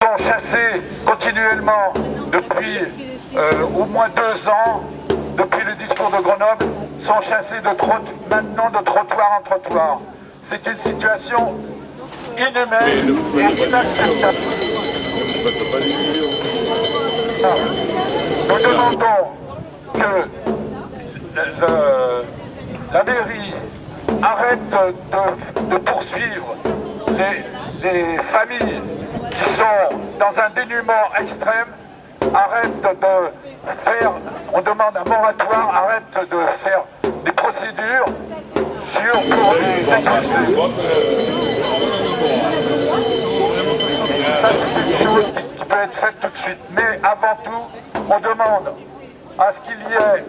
sont chassés continuellement depuis au moins 2 ans, depuis le discours de Grenoble, sont chassés maintenant de trottoir en trottoir. C'est une situation inhumaine et inacceptable. Nous demandons que la mairie arrête de poursuivre les familles qui sont dans un dénuement extrême, arrête de faire, on demande un moratoire, arrête de faire des procédures pour les expulser. Ça, c'est une chose qui peut être faite tout de suite. Mais avant tout, on demande à ce qu'il y ait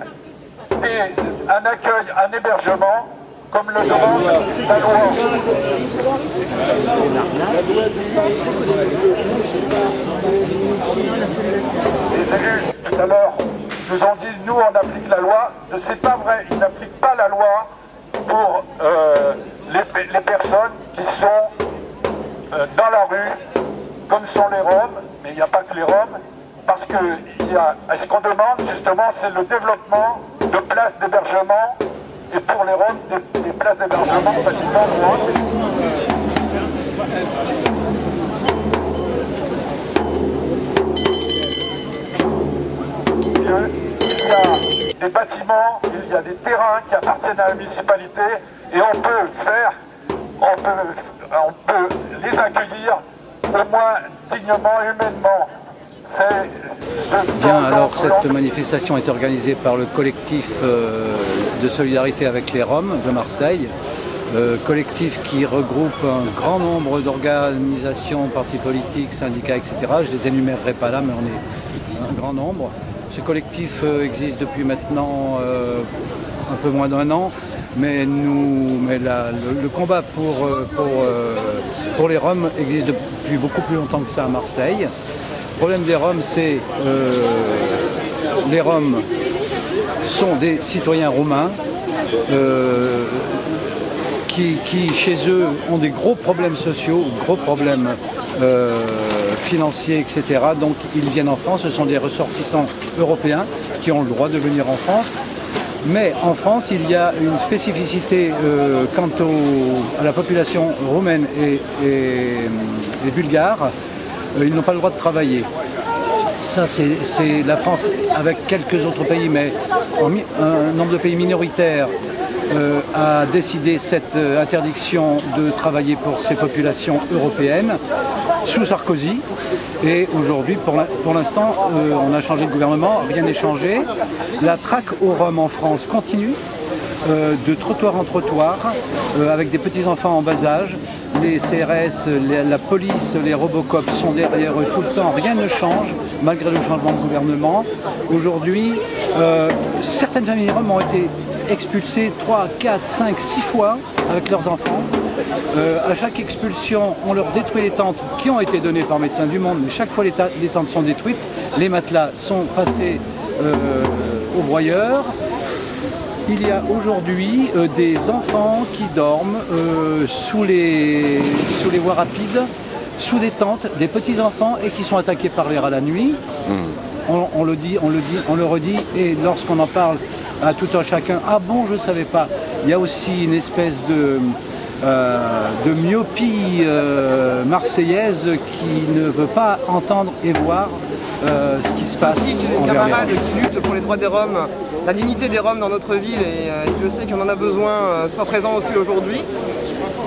un accueil, un hébergement, comme le demande la loi. Les élus, tout à l'heure, nous ont dit, nous, on applique la loi. C'est pas vrai, ils n'appliquent pas la loi pour les personnes qui sont dans la rue, comme sont les Roms, mais il n'y a pas que les Roms, parce que ce qu'on demande, justement, c'est le développement de places d'hébergement, et pour les Roms, des places d'hébergement facilement moins. Il y a des bâtiments, il y a des terrains qui appartiennent à la municipalité, et on peut les accueillir au moins dignement, humainement. Bien, alors cette manifestation est organisée par le collectif de solidarité avec les Roms de Marseille, collectif qui regroupe un grand nombre d'organisations, partis politiques, syndicats, etc. Je ne les énumérerai pas là, mais on est un grand nombre. Ce collectif existe depuis maintenant un peu moins d'1 an, mais le combat pour les Roms existe depuis beaucoup plus longtemps que ça à Marseille. Le problème des Roms, c'est les Roms sont des citoyens roumains qui, chez eux, ont des gros problèmes sociaux, gros problèmes financiers, etc. Donc ils viennent en France, ce sont des ressortissants européens qui ont le droit de venir en France. Mais en France, il y a une spécificité quant à la population roumaine et bulgare. Ils n'ont pas le droit de travailler. Ça, c'est la France avec quelques autres pays, mais un nombre de pays minoritaires a décidé cette interdiction de travailler pour ces populations européennes sous Sarkozy. Et aujourd'hui, pour l'instant, on a changé de gouvernement, rien n'est changé. La traque aux Roms en France continue, de trottoir en trottoir, avec des petits-enfants en bas âge. Les CRS, la police, les Robocop sont derrière eux tout le temps, rien ne change, malgré le changement de gouvernement. Aujourd'hui, certaines familles roms ont été expulsées 3, 4, 5, 6 fois avec leurs enfants. À chaque expulsion, on leur détruit les tentes qui ont été données par Médecins du Monde, mais chaque fois les tentes sont détruites, les matelas sont passés au broyeur. Il y a aujourd'hui des enfants qui dorment sous les voies rapides, sous des tentes, des petits-enfants et qui sont attaqués par les rats la nuit. On le dit, on le redit, et lorsqu'on en parle à tout un chacun, ah bon, je ne savais pas. Il y a aussi une espèce de myopie marseillaise qui ne veut pas entendre et voir ce qui se passe. Ainsi que camarades qui luttent pour les droits des Roms, la dignité des Roms dans notre ville, et Dieu sait qu'on en a besoin, soit présent aussi aujourd'hui.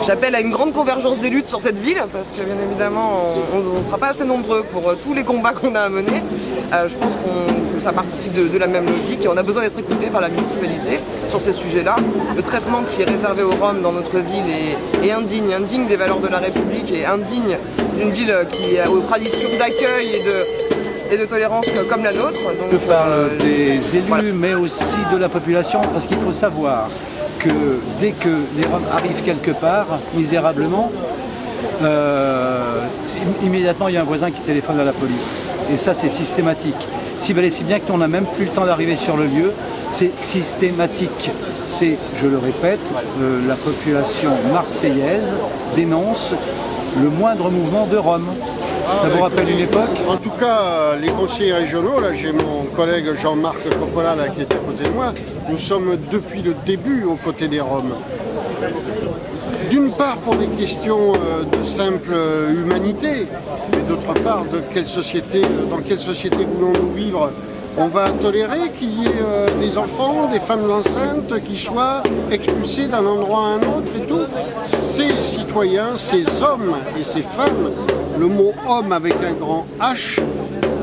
J'appelle à une grande convergence des luttes sur cette ville, parce que bien évidemment, on ne sera pas assez nombreux pour tous les combats qu'on a à mener. Je pense que ça participe de la même logique, et on a besoin d'être écouté par la municipalité sur ces sujets-là. Le traitement qui est réservé aux Roms dans notre ville est indigne des valeurs de la République, et indigne d'une ville qui a aux traditions d'accueil et de tolérance comme la nôtre. Je parle des élus, voilà, mais aussi de la population, parce qu'il faut savoir que dès que les Roms arrivent quelque part, misérablement, immédiatement il y a un voisin qui téléphone à la police. Et ça, c'est systématique. Si bien qu'on n'a même plus le temps d'arriver sur le lieu, c'est systématique. C'est, je le répète, la population marseillaise dénonce le moindre mouvement de Roms. Ça vous rappelle une époque? En tout cas, les conseillers régionaux, là j'ai mon collègue Jean-Marc Coppola là, qui est à côté de moi, nous sommes depuis le début aux côtés des Roms. D'une part pour des questions de simple humanité, mais d'autre part dans quelle société voulons-nous vivre? On va tolérer qu'il y ait des enfants, des femmes enceintes qui soient expulsés d'un endroit à un autre et tout. Ces citoyens, ces hommes et ces femmes, le mot homme avec un grand H,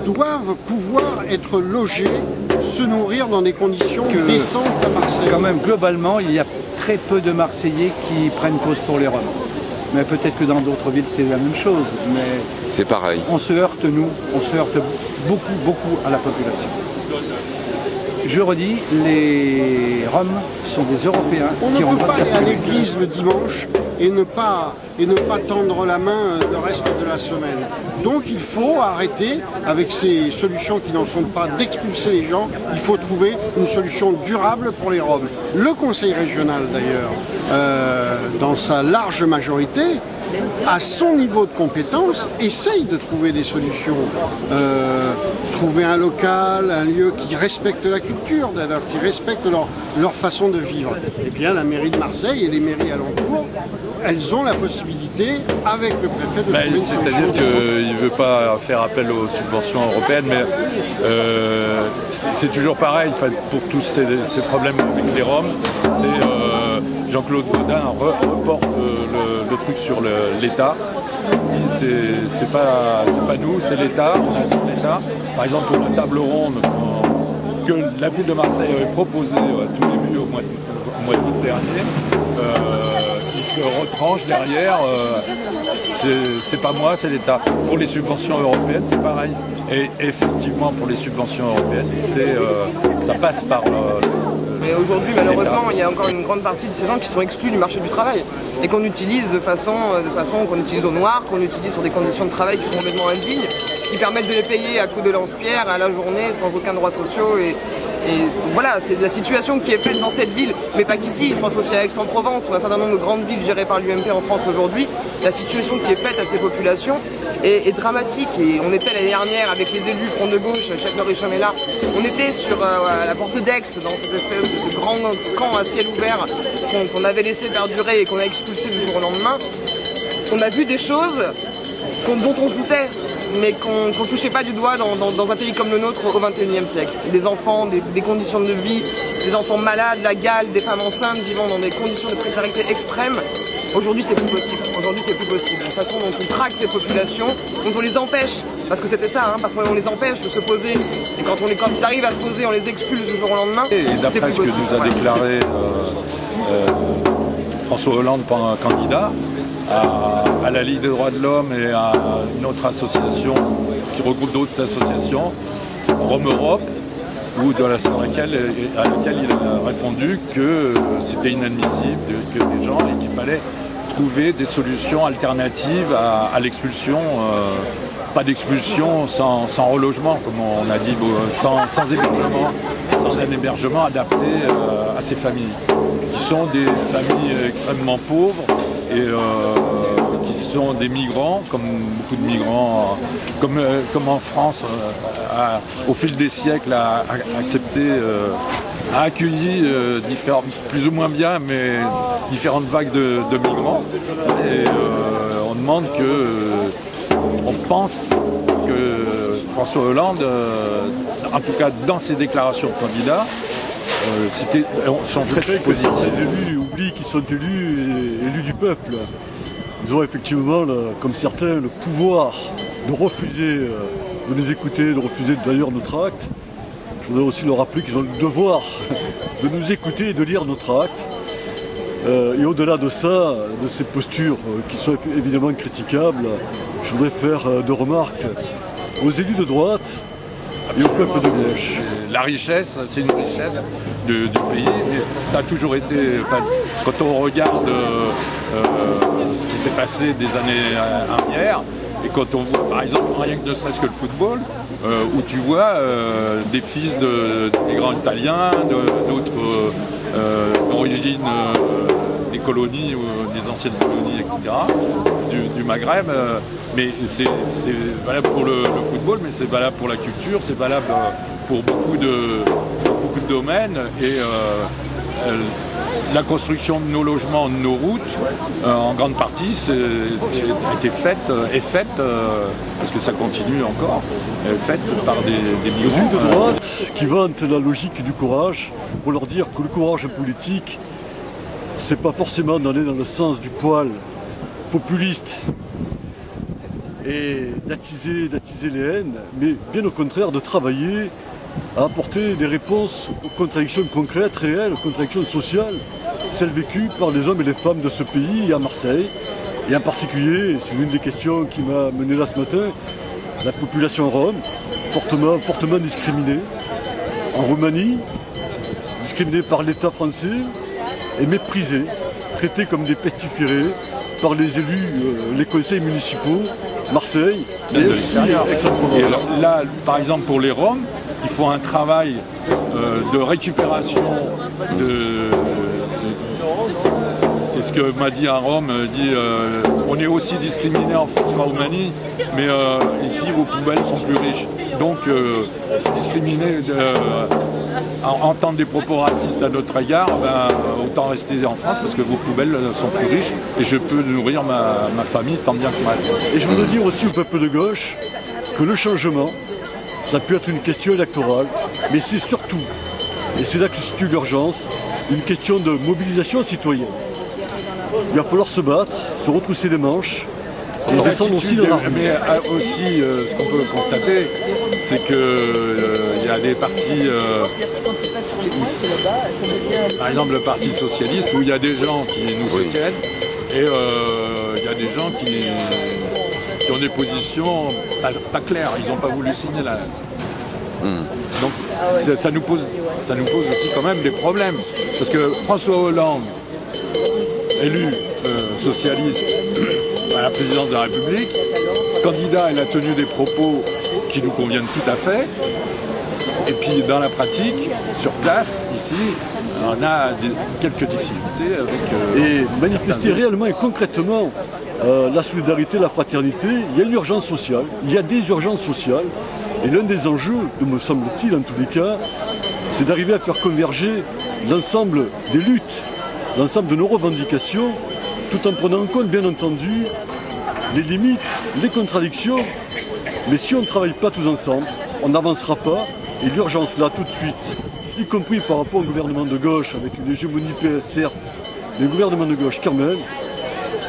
doivent pouvoir être logés, se nourrir dans des conditions décentes à Marseille. Quand même, globalement, il y a très peu de Marseillais qui prennent cause pour les Roms. Mais peut-être que dans d'autres villes, c'est la même chose. Mais c'est pareil. On se heurte, beaucoup à la population. Je redis, les Roms sont des Européens qui ont le droit de circuler. On ne peut pas aller à l'église le dimanche et ne pas tendre la main le reste de la semaine. Donc il faut arrêter avec ces solutions qui n'en sont pas d'expulser les gens. Il faut trouver une solution durable pour les Roms. Le conseil régional d'ailleurs, dans sa large majorité, à son niveau de compétence, essaye de trouver des solutions. Trouver un local, un lieu qui respecte la culture, d'ailleurs, qui respecte leur façon de vivre. Et bien la mairie de Marseille et les mairies alentours, elles ont la possibilité, avec le préfet, de trouver une solution. C'est-à-dire qu'il ne veut pas faire appel aux subventions européennes, mais c'est toujours pareil. Pour tous ces problèmes avec les Roms, c'est Jean-Claude Gaudin reporte le truc sur l'État. C'est pas nous, c'est l'État. On attend l'État. Par exemple, pour la table ronde que la ville de Marseille avait proposée tout début au mois d'août dernier, qui se retranche derrière. C'est pas moi, c'est l'État. Pour les subventions européennes, c'est pareil. Et effectivement, pour les subventions européennes, ça passe par mais aujourd'hui, malheureusement, il y a encore une grande partie de ces gens qui sont exclus du marché du travail et qu'on utilise de façon qu'on utilise au noir, qu'on utilise sur des conditions de travail qui sont complètement indignes, qui permettent de les payer à coups de lance-pierre à la journée sans aucun droit social. Et voilà, c'est la situation qui est faite dans cette ville, mais pas qu'ici. Je pense aussi à Aix-en-Provence ou un certain nombre de grandes villes gérées par l'UMP en France aujourd'hui. La situation qui est faite à ces populations est dramatique. Et on était l'année dernière avec les élus Front de Gauche, Châtellerault et là. On était sur la porte d'Aix, dans cette espèce de grand camp à ciel ouvert qu'on avait laissé perdurer et qu'on a expulsé du jour au lendemain. On a vu des choses dont on se doutait, mais qu'on ne touchait pas du doigt dans un pays comme le nôtre au XXIe siècle. Des enfants, des conditions de vie, des enfants malades, la gale, des femmes enceintes vivant dans des conditions de précarité extrêmes. Aujourd'hui, c'est plus possible. Aujourd'hui, c'est plus possible. La façon dont on traque ces populations, dont on les empêche, parce que c'était ça, parce qu'on les empêche de se poser. Et quand ils arrivent à se poser, on les expulse du jour au lendemain. Et d'après ce que nous a déclaré François Hollande pendant candidat, à la Ligue des droits de l'homme et à une autre association qui regroupe d'autres associations, Rome Europe, à laquelle il a répondu que c'était inadmissible, que des gens et qu'il fallait trouver des solutions alternatives à l'expulsion, pas d'expulsion sans relogement, comme on a dit, sans hébergement, sans un hébergement adapté à ces familles, qui sont des familles extrêmement pauvres et qui sont des migrants, comme beaucoup de migrants, comme en France, au fil des siècles, a accueilli plus ou moins bien, mais différentes vagues de migrants. Et on pense que François Hollande, en tout cas dans ses déclarations de candidat, sont très positifs. Les élus oublient qu'ils sont élus du peuple. Ils ont effectivement, comme certains, le pouvoir de refuser de nous écouter, de refuser d'ailleurs notre acte. Je voudrais aussi leur rappeler qu'ils ont le devoir de nous écouter et de lire notre acte. Et au-delà de ça, de ces postures qui sont évidemment critiquables, je voudrais faire deux remarques aux élus de droite et au peuple de gauche. La richesse, c'est une richesse du pays, mais ça a toujours été, quand on regarde ce qui s'est passé des années arrière, et quand on voit par exemple, rien que ne serait-ce que le football, où tu vois des fils de migrants italiens, d'autres d'origine des colonies, des anciennes colonies, etc., du Maghreb. Mais c'est valable pour le football, mais c'est valable pour la culture, c'est valable pour beaucoup de domaines. Et la construction de nos logements, de nos routes, en grande partie, est faite, parce que ça continue encore, faite par des Les migrants. de droite qui vantent la logique du courage, pour leur dire que le courage politique, c'est pas forcément d'aller dans le sens du poil populiste et d'attiser les haines, mais bien au contraire de travailler à apporter des réponses aux contradictions concrètes, réelles, aux contradictions sociales, celles vécues par les hommes et les femmes de ce pays, à Marseille. Et en particulier, c'est l'une des questions qui m'a mené là ce matin, la population rome, fortement discriminée. En Roumanie, discriminée par l'État français et méprisée, traitée comme des pestiférés par les élus, les conseils municipaux, Marseille et aussi Et Aix-en-Provence. alors, là, par exemple, pour les Roms, il faut un travail de récupération c'est ce que m'a dit un Rome, on est aussi discriminé en France qu'en Roumanie, mais ici vos poubelles sont plus riches. Donc discriminer, entendre des propos racistes à notre égard, autant rester en France parce que vos poubelles sont plus riches et je peux nourrir ma famille tant bien que mal. Et je voudrais dire aussi au peuple de gauche que le changement, ça peut être une question électorale, mais c'est surtout, et c'est là que se situe l'urgence, une question de mobilisation citoyenne. Il va falloir se battre, se retrousser les manches et descendre aussi dans la rue. Mais aussi, ce qu'on peut constater, c'est qu'il y a des partis, par exemple le Parti Socialiste, où il y a des gens qui nous soutiennent et il y a des gens qui ont des positions pas claires, ils n'ont pas voulu signer la... Donc ça nous pose aussi quand même des problèmes. Parce que François Hollande, élu socialiste à la présidence de la République, candidat, il a tenu des propos qui nous conviennent tout à fait. Et puis dans la pratique, sur place, ici, on a quelques difficultés avec... Et manifester réellement et concrètement la solidarité, la fraternité, il y a une urgence sociale, il y a des urgences sociales. Et l'un des enjeux, me semble-t-il en tous les cas, c'est d'arriver à faire converger l'ensemble des luttes, l'ensemble de nos revendications, tout en prenant en compte, bien entendu, les limites, les contradictions. Mais si on ne travaille pas tous ensemble, on n'avancera pas. Et l'urgence là, tout de suite, y compris par rapport au gouvernement de gauche, avec une hégémonie PS certes, mais le gouvernement de gauche quand même,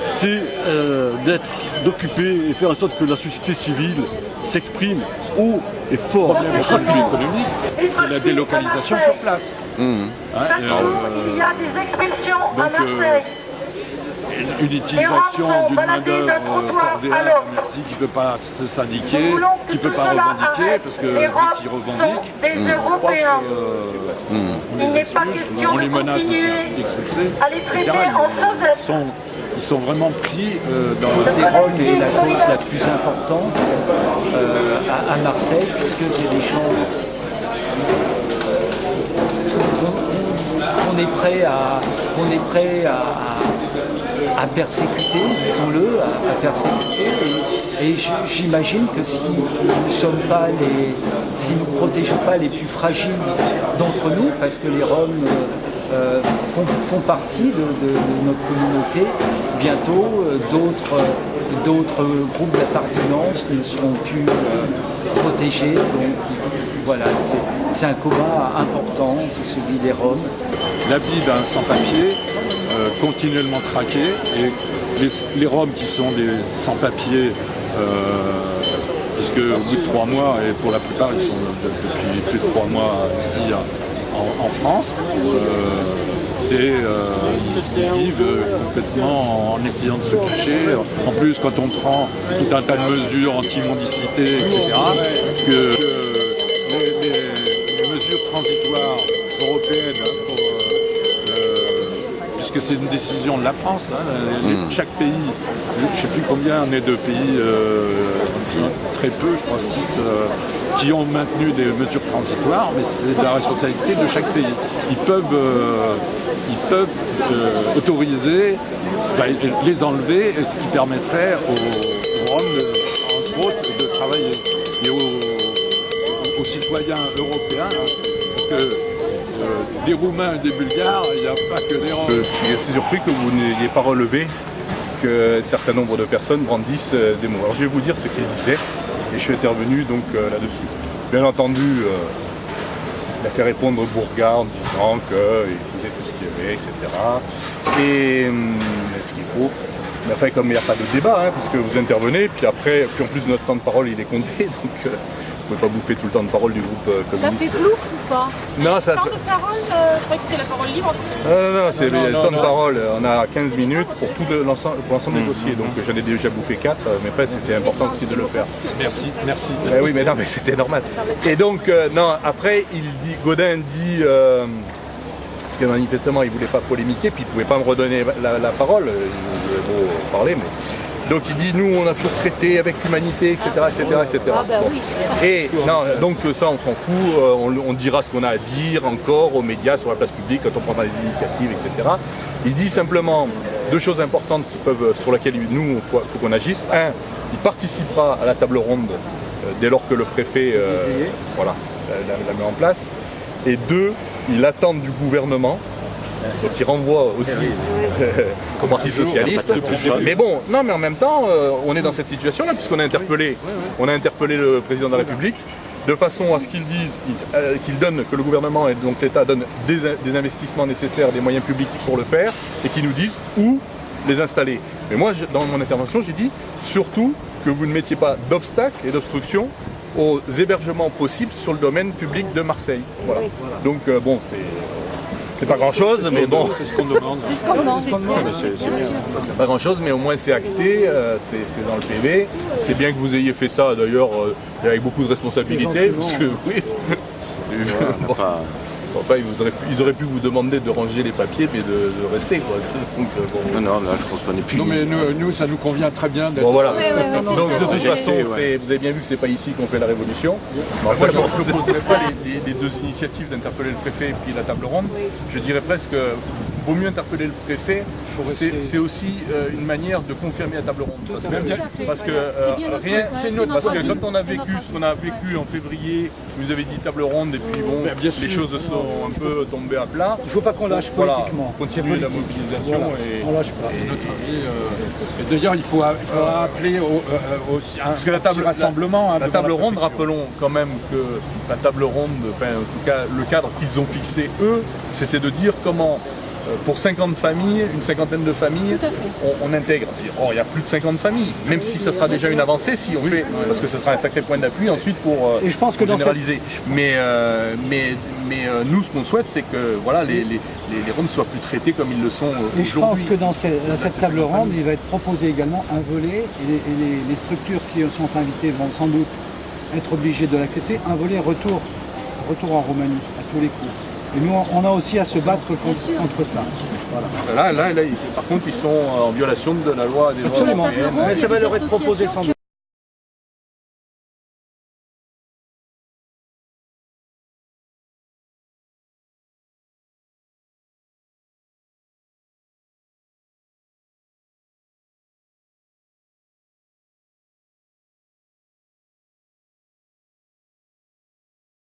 c'est d'occuper et faire en sorte que la société civile s'exprime haut et fort. Le problème économique, c'est la délocalisation sur place. Chaque jour, il y a des expulsions à Marseille. Une utilisation d'une main-d'œuvre corvéable, merci, qui ne peut pas se syndiquer, qui ne peut pas revendiquer, parce que dès qu'ils revendiquent, des Européens. on les expulse, on les menace d'expulser, à les traiter en sous-êtres. Ils sont vraiment pris dans Les Roms est la cause la plus importante à Marseille, puisque c'est des gens qu'on est prêt à persécuter, disons-le, à persécuter. Et j'imagine que si nous ne protégeons pas les plus fragiles d'entre nous, parce que les Roms font partie de notre communauté, bientôt d'autres groupes d'appartenance ne seront plus protégés. Donc voilà, c'est un combat important, celui des Roms. la vie d'un sans-papier continuellement traqué, et les Roms qui sont des sans-papiers, puisque au bout de 3 mois, et pour la plupart ils sont depuis plus de 3 mois ici en France, ils vivent complètement en essayant de se cacher. En plus, quand on prend tout un tas de mesures anti-mendicité, etc., que les mesures transitoires européennes, puisque c'est une décision de la France, chaque pays, je ne sais plus combien on est de pays, très peu, je crois 6, qui ont maintenu des mesures transitoires, mais c'est de la responsabilité de chaque pays. Ils peuvent ils peuvent autoriser, enfin, les enlever, ce qui permettrait aux Roms, entre autres, de travailler. Et aux citoyens européens, parce que des Roumains et des Bulgares, il n'y a pas que des Roms. Je suis assez surpris que vous n'ayez pas relevé qu'un certain nombre de personnes brandissent des mots. Alors je vais vous dire ce qu'ils disaient, et je suis intervenu donc là-dessus. Bien entendu, il a fait répondre Bourgard en disant qu'il faisait tout ce qu'il y avait, etc. Et ce qu'il faut. Mais enfin, comme il n'y a pas de débat, hein, puisque vous intervenez, puis après, puis en plus notre temps de parole il est compté, donc vous ne pouvez pas bouffer tout le temps de parole du groupe communiste. Ça fait plouf ou pas? Non, ça Temps fait... de parole, je croyais que c'était la parole libre. Non, c'est le temps de parole. On a 15 minutes pour tout l'ensemble des dossiers, donc j'en ai déjà bouffé 4, mais après c'était important aussi de le faire. Merci. Oui, mais non, mais c'était normal. Et donc, non, après, Gaudin dit, parce que manifestement il ne voulait pas polémiquer, puis il ne pouvait pas me redonner la parole, il voulait parler, mais... Donc il dit, nous on a toujours traité avec humanité, etc. etc. Ah bah oui. Et non, donc ça on s'en fout, on dira ce qu'on a à dire encore aux médias, sur la place publique, quand on prendra des initiatives, etc. Il dit simplement deux choses importantes sur lesquelles nous, il faut qu'on agisse. Un, il participera à la table ronde dès lors que le préfet la met en place. Et deux, il attend du gouvernement, donc il renvoie aussi au Parti Socialiste. Mais bon, non, mais en même temps, on est dans cette situation-là, puisqu'on a interpellé le président de la République, de façon à ce qu'il dise, que le gouvernement et donc l'État donnent des investissements nécessaires, des moyens publics pour le faire, et qu'ils nous disent où les installer. Mais moi, dans mon intervention, j'ai dit surtout que vous ne mettiez pas d'obstacles et d'obstructions aux hébergements possibles sur le domaine public de Marseille. Voilà. Donc bon, c'est pas grand chose, mais bon. C'est ce qu'on demande. C'est ce qu'on demande. C'est pas grand chose, mais au moins c'est acté, c'est dans le PV. C'est bien que vous ayez fait ça d'ailleurs avec beaucoup de responsabilités, parce que oui. Enfin, ils auraient pu vous demander de ranger les papiers, mais de rester, quoi. Donc, bon. Non, là, je pense qu'on est plus... Non, mais nous, ça nous convient très bien d'être... Bon, voilà. Donc, de toute façon, vous avez bien vu que c'est pas ici qu'on fait la révolution. Moi, je ne proposerais pas les deux initiatives d'interpeller le préfet et puis la table ronde. Je dirais presque, vaut mieux interpeller le préfet. C'est aussi une manière de confirmer la table ronde. Parce que quand on a vécu ce qu'on a vécu en février, vous nous avez dit table ronde et puis bon, les choses sont un peu tombées à plat. Il ne faut pas qu'on lâche politiquement. Continuer la mobilisation. On lâche pas. Et d'ailleurs, il faut appeler parce que la table ronde, rappelons quand même que la table ronde, enfin en tout cas le cadre qu'ils ont fixé eux, c'était de dire comment pour 50 familles, une cinquantaine de familles, on intègre. Or, il y a plus de 50 familles, même si ça sera déjà une avancée, si on fait, parce que ce sera un sacré point d'appui ensuite pour généraliser. Mais nous, ce qu'on souhaite, c'est que voilà, les Roms soient plus traités comme ils le sont aujourd'hui. Et je pense que dans cette table ronde, il va être proposé également un volet, et les structures qui sont invitées vont sans doute être obligées de l'accepter, un volet retour en Roumanie, à tous les coups. Et nous, on a aussi à se battre contre ça. Voilà. Là, par contre, ils sont en violation de la loi des droits Absolument. européens. Mais ça va leur être proposé sans doute.